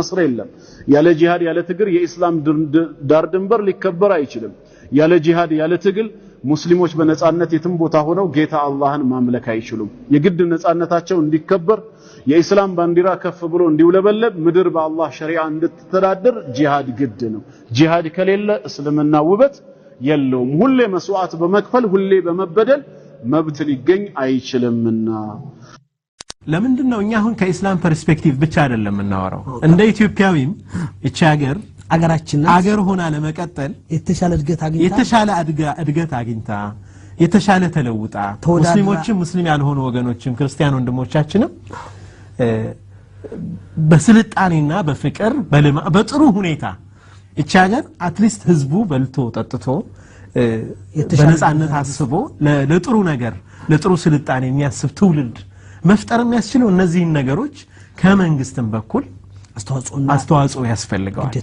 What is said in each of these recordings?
نصر የለም ያለ ጂሃድ ያለ ትግል የኢስላም ዳር ድንበር ሊከበር አይችልም ያለ ጂሃድ ያለ ትግል ሙስሊሞች በነጻነት የትም ቦታ ሆነው ጌታ አላህን ማምለክ አይችሉም የግድ ነጻነታቸው እንዲከበር የኢስላም ባንዲራ ከፍ ብሎ እንዲውለበለብ ምድር በአላህ ሸሪዓ እንድትተዳደር ጂሃድ ግድ ነው ጂሃድ ከሌለ እስልምና ውበት የለውም ሁሌ መስዋዕት በመክፈል ሁሌ በመበደል መብት ሊገኝ አይችልምና ለምንድነው እኛ አሁን ከኢስላም ፐርስፔክቲቭ ብቻ አይደለም እናወራው እንደ ኢትዮጵያዊም እቺ ሀገር አገራችን ሀገር ሆና ለመቀጠል የተሻለ እድገት አግኝታ የተሻለ ተለውጣ ሙስሊሞችም ሙስሊም ያልሆኑ ወገኖችም ክርስቲያን ወንድሞቻችንም በስልጣኔና በፍቅር በጥሩ ሁኔታ እቺ ሀገር አትሊስት ህዝቡ በልቶ ጠጥቶ በነጻነት አስቦ ለጥሩ ነገር ለጥሩ ስልጣኔ የሚያስብ ትውልድ መፍጠር የሚያስችለው እነዚህን ነገሮች ከመንግስትም በኩል አስተዋጽኦ ያስፈልጋል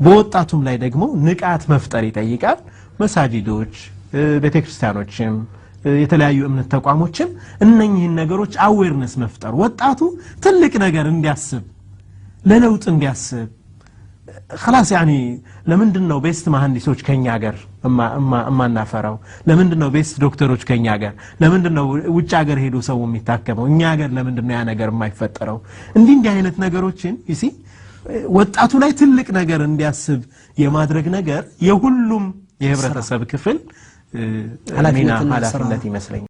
በወጣቱም ላይ ደግሞ ንቃት መፍጠር ይጠይቃል መሳጂዶች ቤተክርስቲያኖችም የተለያዩ እምነት ተቋሞችም እነኚህን ነገሮች አዌርነስ መፍጠር ወጣቱ ትልቅ ነገር እንዲያስብ ለለውጥ እንዲያስብ خلاص يعني ለምንድነው ቤስት መሐንዲሶች ከኛ ሀገር ማናፈራው ለምንድነው ቤስት ዶክተሮች ከኛ ሀገር ለምንድነው ውጭ ሀገር ሄዶ ሰው የሚታከመው እኛ ሀገር ለምንድነው ያ ነገር የማይፈጠረው እንዲህ አይነት ነገሮችን ይሲ ወጣቱ ላይ ትልቅ ነገር እንዲያስብ የማድረግ ነገር የሁሉም የህብረተሰብ ክፍል ኃላፊነት ይመስለኛል